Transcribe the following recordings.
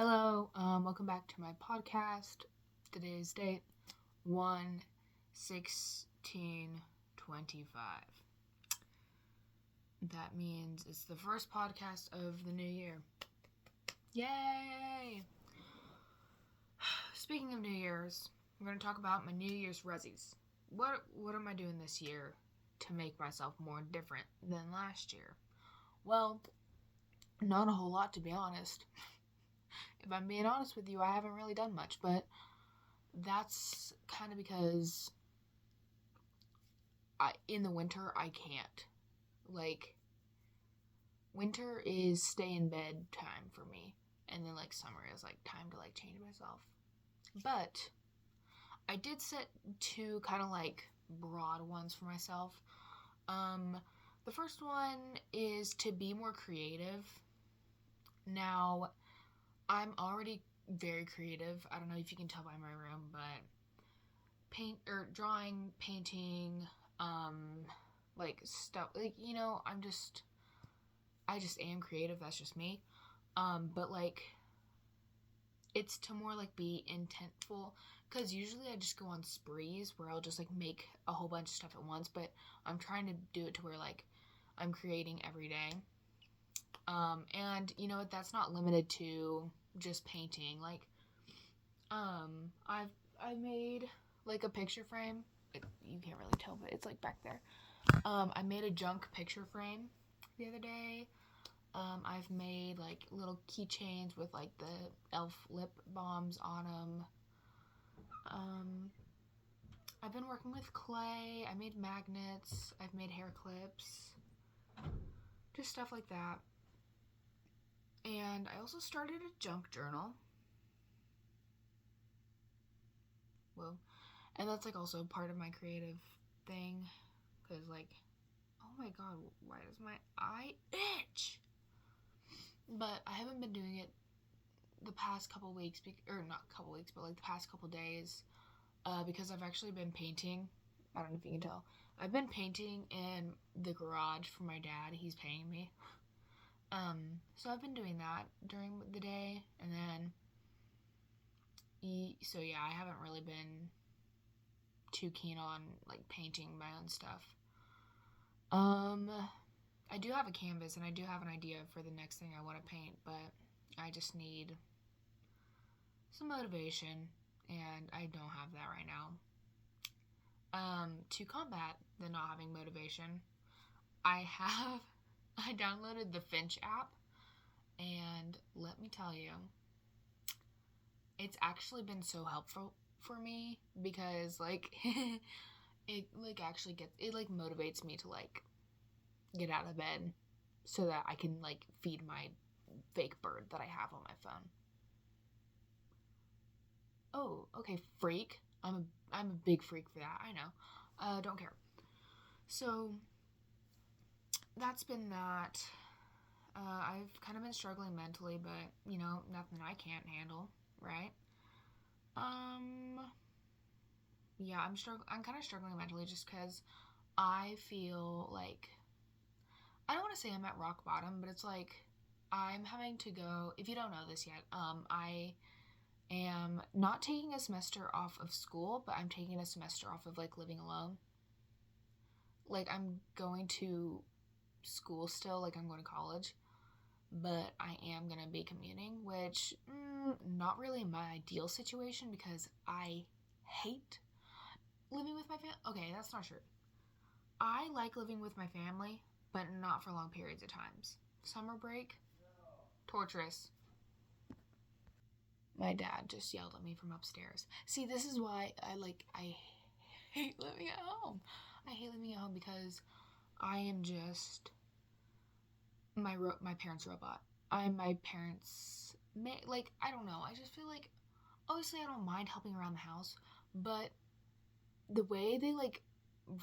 Welcome back to my podcast. Today's date, 1/16/25. That means it's the first podcast of the new year. Yay! Speaking of New Year's, I'm going to talk about my New Year's resis. What am I doing this year to make myself more different than last year? Well, not a whole lot, to be honest. If I'm being honest with you, I haven't really done much, but that's kind of because in the winter, I can't. Winter is stay in bed time for me, and then, summer is, time to, change myself. But I did set two kind of, broad ones for myself. The first one is to be more creative. Now, I'm already very creative. I don't know if you can tell by my room, but drawing, painting, stuff, I just am creative. That's just me. But it's to more be intentful, because usually I just go on sprees where I'll just make a whole bunch of stuff at once, but I'm trying to do it to where I'm creating every day. And you know what, that's not limited to just painting. I made a picture frame. You can't really tell, but it's back there. I made a junk picture frame the other day. I've made little keychains with the elf lip balms on them. I've been working with clay. I made magnets. I've made hair clips. Just stuff like that. And I also started a junk journal. Well, and that's also part of my creative thing, because oh my god, why does my eye itch? But I haven't been doing it the past couple weeks, or not couple weeks, but the past couple days, because I've actually been painting. I don't know if you can tell. I've been painting in the garage for my dad. He's paying me. So I've been doing that during the day, and then, so yeah, I haven't really been too keen on, painting my own stuff. I do have a canvas, and I do have an idea for the next thing I want to paint, but I just need some motivation, and I don't have that right now. To combat the not having motivation, I downloaded the Finch app, and let me tell you, it's actually been so helpful for me, because it actually motivates me to get out of bed so that I can feed my fake bird that I have on my phone. Oh, okay, freak. I'm a big freak for that. I know. Don't care. So that's been that. I've kind of been struggling mentally, but nothing I can't handle, right? Yeah, I'm kind of struggling mentally just because I feel I don't want to say I'm at rock bottom, but it's I'm having to go. If you don't know this yet, I am not taking a semester off of school, but I'm taking a semester off of living alone. I'm going to school still, I'm going to college, but I am going to be commuting, which not really my ideal situation, because I hate living with my family. Okay, that's not true. I like living with my family, but not for long periods of times. Summer break, torturous. My dad just yelled at me from upstairs. See, this is why I hate living at home. I hate living at home because I am just my parents' robot. I'm my parents' I don't know. I just feel obviously I don't mind helping around the house, but the way they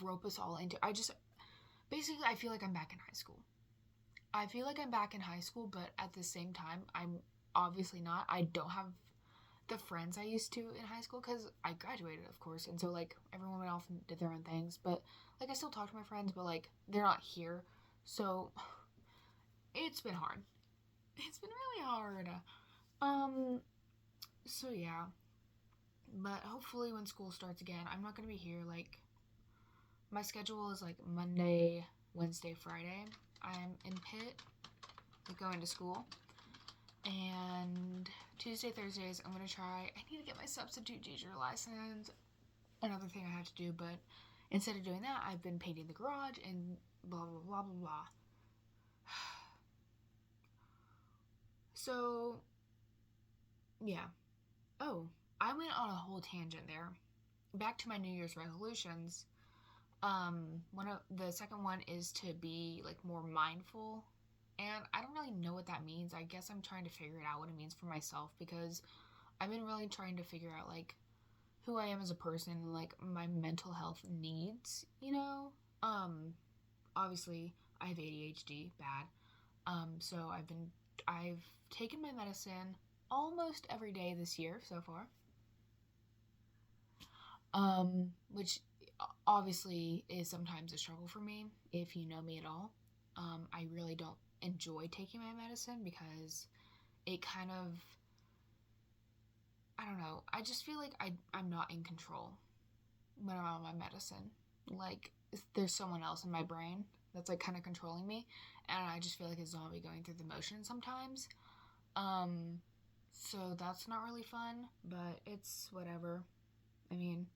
rope us all into, I feel like I'm back in high school. I feel like I'm back in high school, but at the same time, I'm obviously not. I don't have the friends I used to in high school, because I graduated, of course, and so everyone went off and did their own things, but I still talk to my friends, but they're not here, so it's been hard. It's been really hard. Um, so yeah. But hopefully when school starts again, I'm not gonna be here. Like, my schedule is like Monday, Wednesday, Friday. I'm in Pitt, like going to school. And Tuesday, Thursdays, I'm gonna try. I need to get my substitute teacher license. Another thing I have to do, but instead of doing that, I've been painting the garage and blah blah blah blah blah. So yeah. Oh, I went on a whole tangent there. Back to my New Year's resolutions. One of the second one is to be like more mindful, and I don't really know what that means. I guess I'm trying to figure it out what it means for myself, because I've been really trying to figure out like who I am as a person and like my mental health needs, you know? Um Obviously I have ADHD bad. So I've taken my medicine almost every day this year so far. Which obviously is sometimes a struggle for me if you know me at all. I really don't enjoy taking my medicine because it kind of, I don't know, I just feel like I'm not in control when I'm on my medicine. Like, there's someone else in my brain that's like kind of controlling me, and I just feel like a zombie going through the motions sometimes. Um, so that's not really fun, but it's whatever. I mean,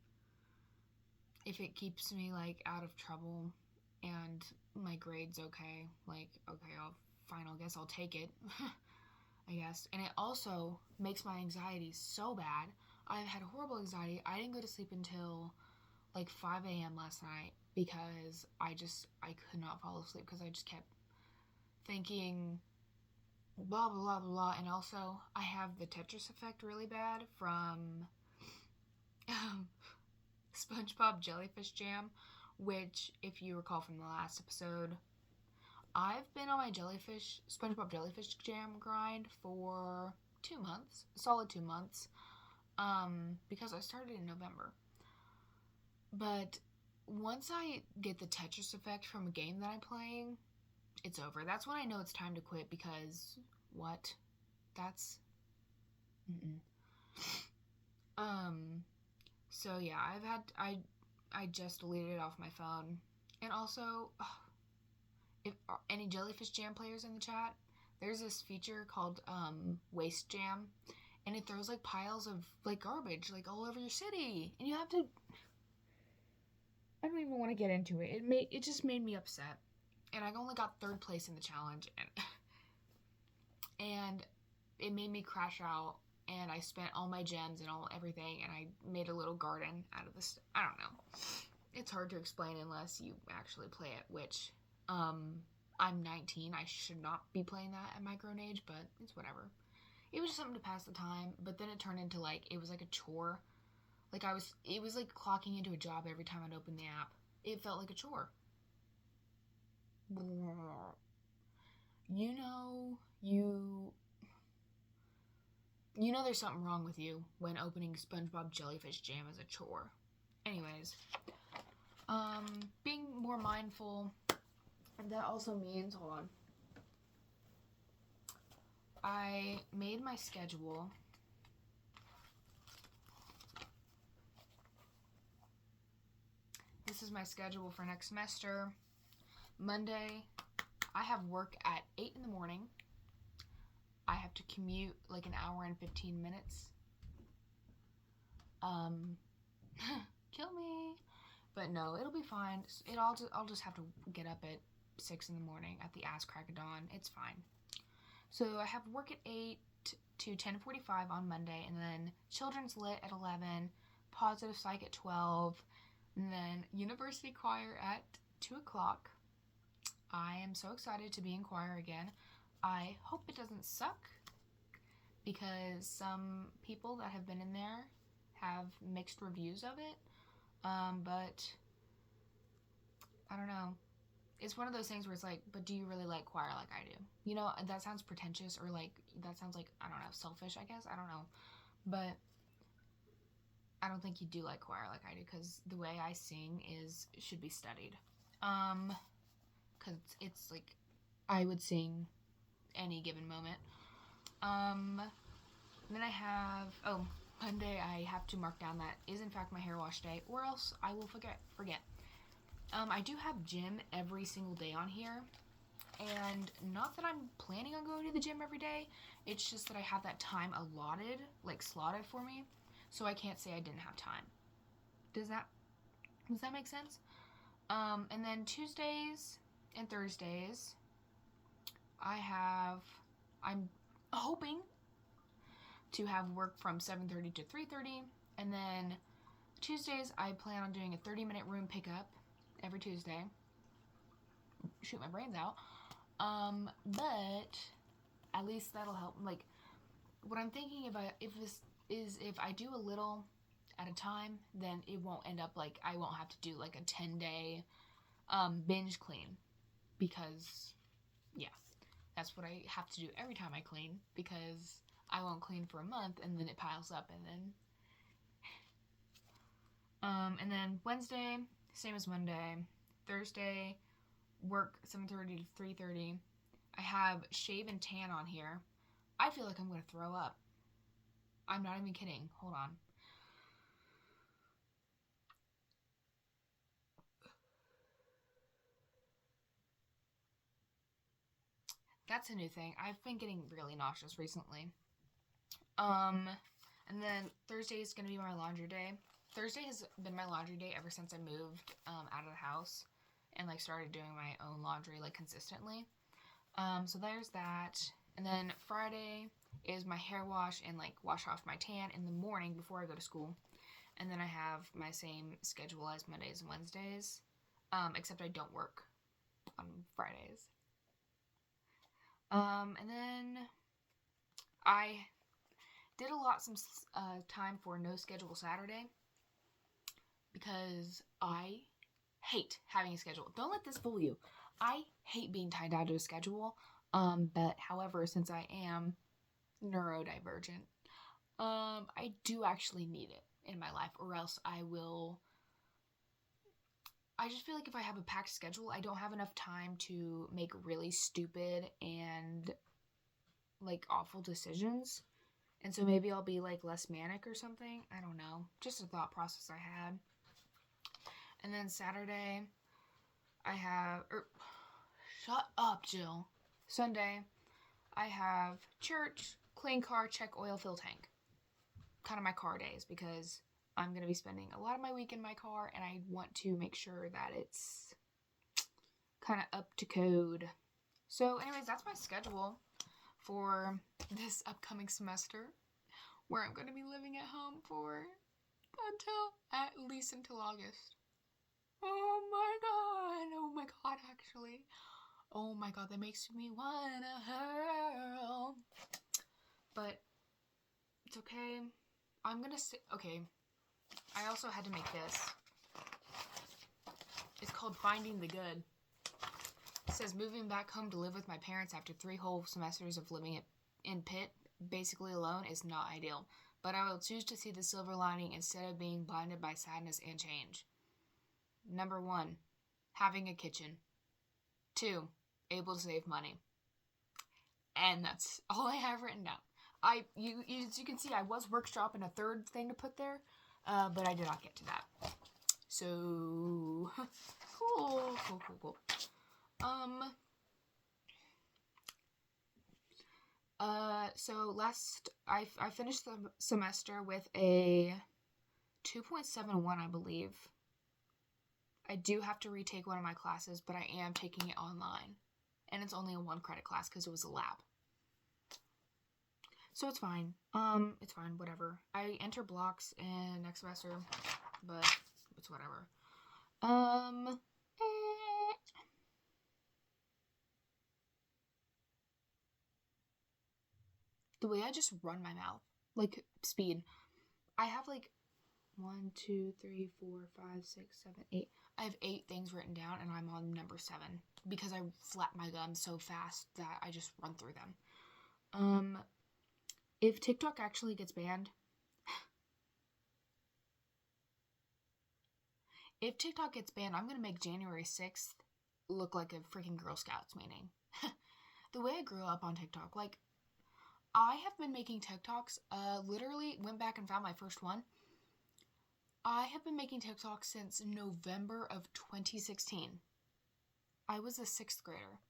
if it keeps me like out of trouble and my grade's okay, like, okay, I'll guess I'll take it. I guess. And it also makes my anxiety so bad. I've had horrible anxiety. I didn't go to sleep until like 5 a.m. last night because I could not fall asleep because I just kept thinking blah blah blah blah. And also I have the Tetris effect really bad from um, SpongeBob Jellyfish Jam, which, if you recall from the last episode, I've been on my SpongeBob Jellyfish Jam grind for 2 months, a solid 2 months, because I started in November. But once I get the Tetris effect from a game that I'm playing, it's over. That's when I know it's time to quit because what? That's mm-mm. um so yeah, I just deleted it off my phone. And also, if any Jellyfish Jam players in the chat, there's this feature called Waste Jam, and it throws like piles of like garbage like all over your city, and you have to. I don't even want to get into it. It just made me upset, and I only got third place in the challenge, and it made me crash out. And I spent all my gems and everything, and I made a little garden out of this. I don't know. It's hard to explain unless you actually play it, which I'm 19. I should not be playing that at my grown age, but it's whatever. It was just something to pass the time, but then it turned into like, it was like a chore. Like it was like clocking into a job every time I'd open the app. It felt like a chore. You know, you know there's something wrong with you when opening SpongeBob Jellyfish Jam as a chore. Anyways, being more mindful, and that also means, hold on. I made my schedule. This is my schedule for next semester. Monday, I have work at 8 in the morning. I have to commute like an hour and 15 minutes. Kill me. But no, it'll be fine. I'll just have to get up at 6 in the morning at the ass crack of dawn. It's fine. So I have work at 8 to 10:45 on Monday, and then children's lit at 11, positive psych at 12, and then university choir at 2 o'clock. I am so excited to be in choir again. I hope it doesn't suck, because some people that have been in there have mixed reviews of it. But I don't know. It's one of those things where it's like, but do you really like choir like I do? You know, that sounds pretentious, or like, that sounds like, I don't know, selfish, I guess. I don't know. But I don't think you do like choir like I do, because the way I sing should be studied. Because it's like, I would sing any given moment. Then I have, Monday I have to mark down that is in fact my hair wash day, or else I will forget. I do have gym every single day on here, and not that I'm planning on going to the gym every day, it's just that I have that time allotted, like slotted for me, so I can't say I didn't have time. Does that make sense? And then Tuesdays and Thursdays, I'm hoping to have work from 7:30 to 3:30, and then Tuesdays I plan on doing a 30-minute room pickup every Tuesday. Shoot my brains out. But at least that'll help. Like, what I'm thinking about if I do a little at a time, then it won't end up like I won't have to do like a 10-day binge clean, because yeah, that's what I have to do every time I clean, because I won't clean for a month and then it piles up, and then Wednesday, same as Monday. Thursday, work 7:30 to 3:30. I have shave and tan on here. I feel like I'm going to throw up. I'm not even kidding. Hold on. That's a new thing. I've been getting really nauseous recently. And then Thursday is going to be my laundry day. Thursday has been my laundry day ever since I moved out of the house and like started doing my own laundry like consistently. So there's that. And then Friday is my hair wash and like wash off my tan in the morning before I go to school. And then I have my same schedule as Mondays and Wednesdays, except I don't work on Fridays. And then I did allot some time for no schedule Saturday, because I hate having a schedule. Don't let this fool you. I hate being tied down to a schedule. But however, since I am neurodivergent, I do actually need it in my life, or else I just feel like if I have a packed schedule, I don't have enough time to make really stupid and like awful decisions. And so maybe I'll be like less manic or something. I don't know. Just a thought process I had. And then Saturday, shut up, Jill. Sunday, I have church, clean car, check oil, fill tank. Kind of my car days, because I'm going to be spending a lot of my week in my car, and I want to make sure that it's kind of up to code. So anyways, that's my schedule for this upcoming semester, where I'm going to be living at home for at least until August. Oh my god, actually. Oh my god, that makes me wanna hurl. But it's okay. I'm gonna say, okay, I also had to make this. It's called Finding the Good. It says, moving back home to live with my parents after 3 whole semesters of living in Pitt, basically alone, is not ideal. But I will choose to see the silver lining instead of being blinded by sadness and change. Number 1, having a kitchen. 2, able to save money. And that's all I have written down. As you can see, I was workshopping a third thing to put there, but I did not get to that. So, cool. So I finished the semester with a 2.71, I believe. I do have to retake one of my classes, but I am taking it online. And it's only a 1 credit class because it was a lab. So it's fine. It's fine, whatever. I enter blocks in next semester, but it's whatever. The way I just run my mouth, like speed. I have like 1, 2, 3, 4, 5, 6, 7, 8. I have 8 things written down, and I'm on number 7 because I flap my gums so fast that I just run through them. If TikTok actually gets banned, I'm gonna make January 6th look like a freaking Girl Scouts meeting. The way I grew up on TikTok, like, I have been making TikToks, literally went back and found my first one. I have been making TikToks since November of 2016. I was a 6th grader.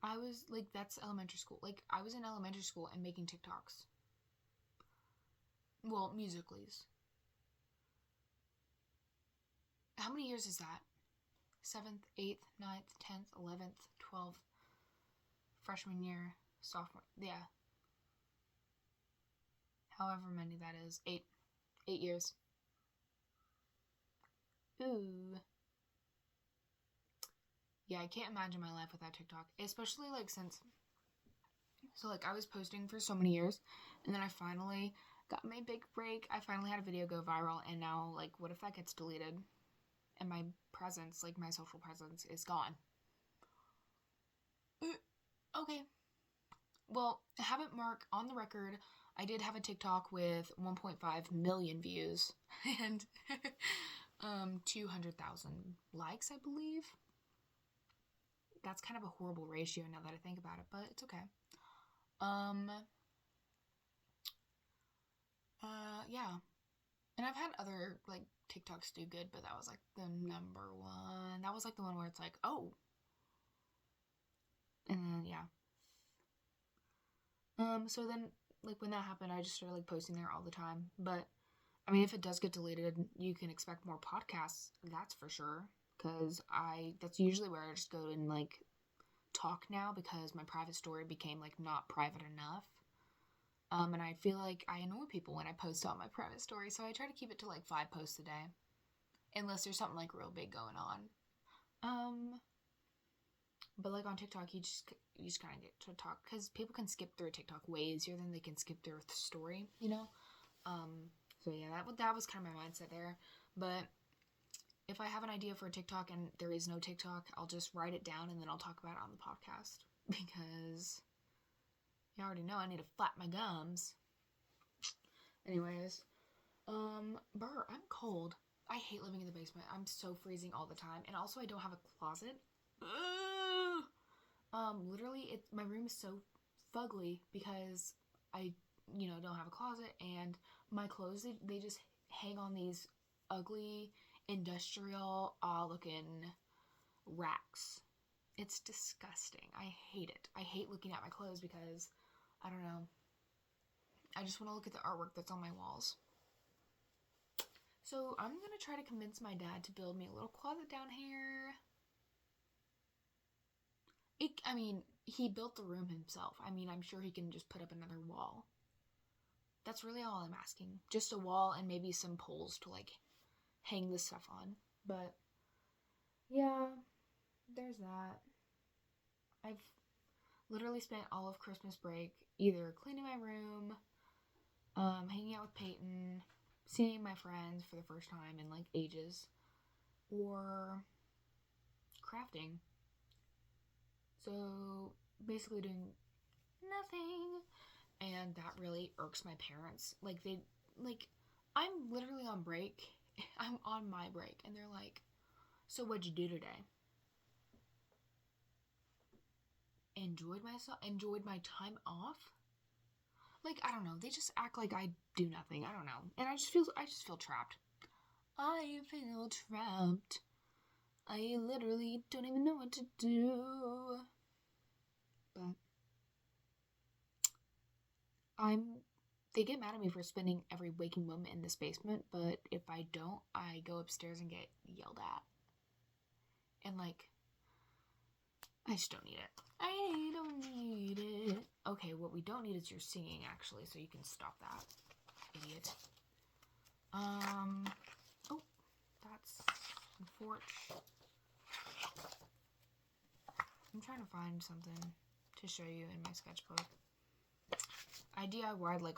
I was, like, that's elementary school. Like, I was in elementary school and making TikToks. Well, Musical.lys. How many years is that? 7th, 8th, 9th, 10th, 11th, 12th, freshman year, sophomore, yeah. However many that is. 8 years. Ooh. Yeah, I can't imagine my life without TikTok. Especially, like, since... So, like, I was posting for so many years, and then I finally got my big break. I finally had a video go viral, and now, like, what if that gets deleted? And my presence, like, my social presence is gone. Okay. Well, I haven't marked on the record. I did have a TikTok with 1.5 million views and 200,000 likes, I believe. That's kind of a horrible ratio now that I think about it, but it's okay. Yeah. And I've had other, like, TikToks do good, but that was, like, the number one. That was, like, the one where it's like, oh. And then, yeah. So then, like, when that happened, I just started, like, posting there all the time. But, I mean, if it does get deleted, you can expect more podcasts, that's for sure. Because that's usually where I just go and, like, talk now, because my private story became, like, not private enough. And I feel like I annoy people when I post on my private story, so I try to keep it to, like, 5 posts a day. Unless there's something, like, real big going on. But, like, on TikTok, you just kind of get to talk, because people can skip through a TikTok way easier than they can skip through a story, you know? So, yeah, that was kind of my mindset there. But if I have an idea for a TikTok and there is no TikTok, I'll just write it down and then I'll talk about it on the podcast. Because you already know I need to flap my gums. Anyways, I'm cold. I hate living in the basement. I'm so freezing all the time. And also, I don't have a closet. Literally, my room is so fugly because I, don't have a closet, and my clothes, they just hang on these ugly, industrial, looking racks. It's disgusting. I hate it. I hate looking at my clothes because, I don't know, I just want to look at the artwork that's on my walls. So I'm going to try to convince my dad to build me a little closet down here. He built the room himself. I'm sure he can just put up another wall. That's really all I'm asking. Just a wall and maybe some poles to, like, hang this stuff on. But, yeah, there's that. I've literally spent all of Christmas break either cleaning my room, hanging out with Peyton, seeing my friends for the first time in, like, ages, or crafting. So, basically doing nothing. And that really irks my parents. I'm literally on break. I'm on my break. And they're like, so what'd you do today? Enjoyed myself? Enjoyed my time off? Like, I don't know. They just act like I do nothing. I don't know. And I just feel trapped. I feel trapped. I literally don't even know what to do. But they get mad at me for spending every waking moment in this basement, but if I don't, I go upstairs and get yelled at. And, like, I just don't need it. I don't need it. Okay, what we don't need is your singing, actually, so you can stop that, idiot. Oh, that's the porch. I'm trying to find something to show you in my sketchbook. I DIY'd, like,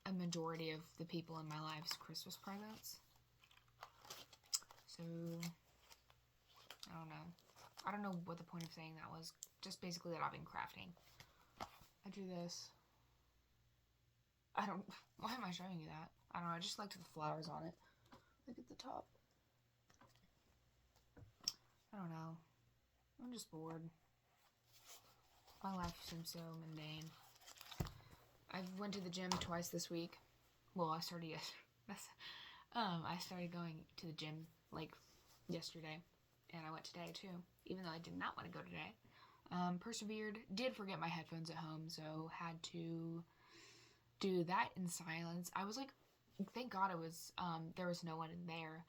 a majority of the people in my life's Christmas presents. So, I don't know what the point of saying that was. Just basically that I've been crafting. I drew this. Why am I showing you that? I don't know, I just liked the flowers on it. Look at the top. I don't know. I'm just bored. My life seems so mundane. I went to the gym twice this week. Well, I started I started going to the gym like yesterday, and I went today too, even though I did not want to go today. Persevered. Did forget my headphones at home, so had to do that in silence. I was like, thank God it was there was no one in there,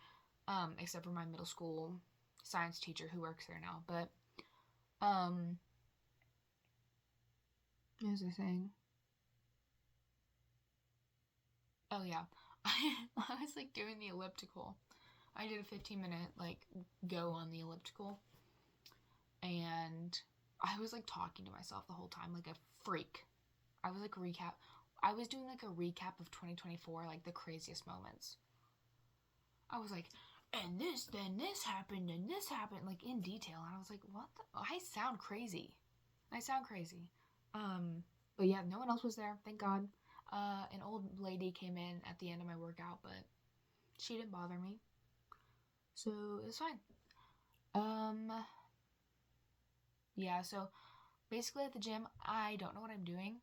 except for my middle school science teacher who works there now. But what was I saying? Oh yeah, I was like doing the elliptical. I did a 15-minute like go on the elliptical, and I was like talking to myself the whole time like a freak. I was like recap. I was doing like a recap of 2024, like the craziest moments. I was like, and then this happened, and this happened, like in detail. And I was like, what the? I sound crazy. I sound crazy. But yeah, no one else was there, thank God. An old lady came in at the end of my workout, but she didn't bother me. So it was fine. Yeah, so basically at the gym, I don't know what I'm doing.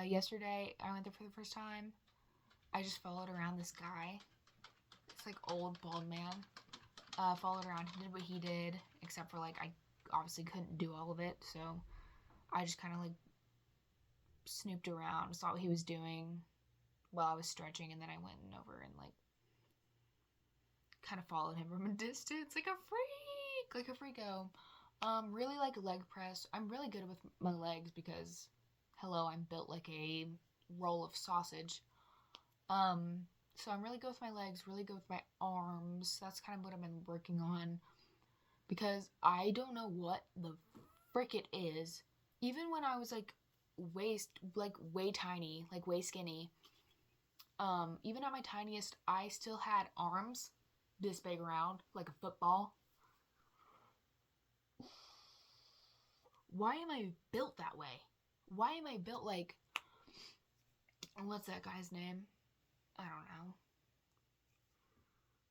Yesterday, I went there for the first time. I just followed around this guy. It's like old bald man. Followed around him, did what he did, except for like I obviously couldn't do all of it, so I just kind of like snooped around, saw what he was doing while I was stretching, and then I went over and like kind of followed him from a distance, like a freako. Really like leg press. I'm really good with my legs because, hello, I'm built like a roll of sausage. So I'm really good with my legs, really good with my arms. That's kind of what I've been working on because I don't know what the frick it is. Even when I was like way tiny, like way skinny, even at my tiniest, I still had arms this big around, like a football. Why am I built that way? Why am I built like, what's that guy's name? I don't know.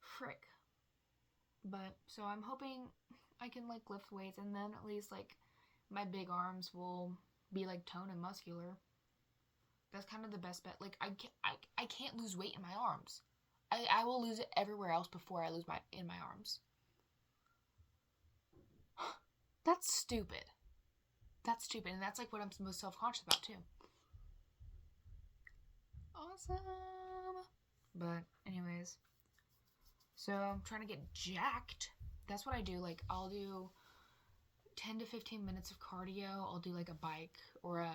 Frick. But, so I'm hoping I can like lift weights and then at least like my big arms will be like toned and muscular. That's kind of the best bet. Like I can't lose weight in my arms. I will lose it everywhere else before I lose in my arms. That's stupid. That's stupid, and that's like what I'm most self-conscious about too. Awesome. But anyways, so I'm trying to get jacked. That's what I do. Like I'll do 10 to 15 minutes of cardio. I'll do like a bike or a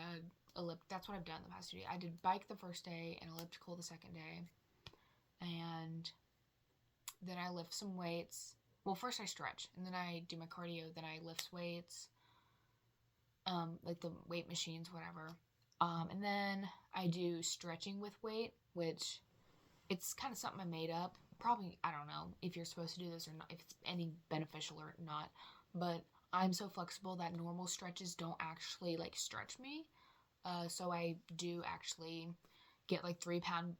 that's what I've done the past 2 days. I did bike the first day and elliptical the second day. And then I lift some weights. Well, first I stretch, and then I do my cardio, then I lift weights, like the weight machines, whatever. And then I do stretching with weight, which it's kind of something I made up. Probably, I don't know if you're supposed to do this or not, if it's any beneficial or not, but I'm so flexible that normal stretches don't actually like stretch me. So I do actually get like 3 pound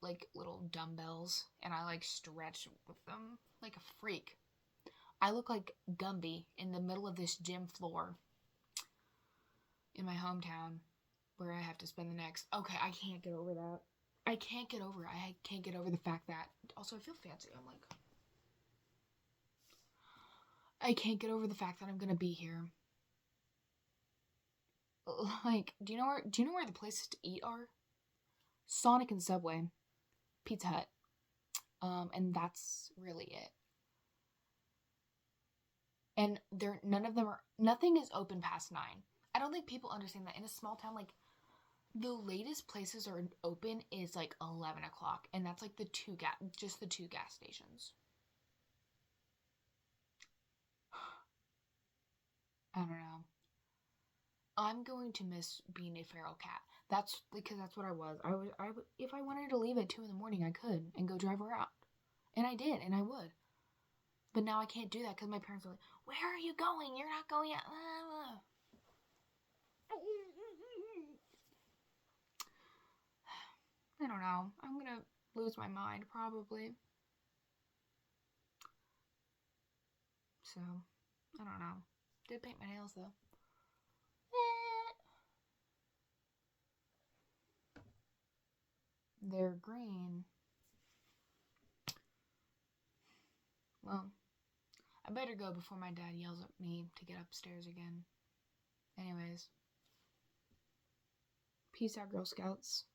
like little dumbbells and I like stretch with them like a freak. I look like Gumby in the middle of this gym floor in my hometown where I have to spend the next. Okay, I can't get over that. I can't get over it. I can't get over the fact that. Also, I feel fancy. I'm like. I can't get over the fact that I'm gonna be here. Like, do you know where the places to eat are? Sonic and Subway, Pizza Hut. And that's really it. And nothing is open past 9. I don't think people understand that in a small town, like the latest places are open is like 11 o'clock, and that's like the two gas stations. I don't know. I'm going to miss being a feral cat. That's because that's what I was. If I wanted to leave at 2 in the morning, I could and go drive around, and I did, and I would. But now I can't do that because my parents are like, "Where are you going? You're not going out." I don't know. I'm gonna lose my mind probably. So, I don't know. Did paint my nails though. they're green. Well, I better go before my dad yells at me to get upstairs again. Anyways, peace out, Girl Scouts.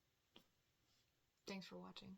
Thanks for watching.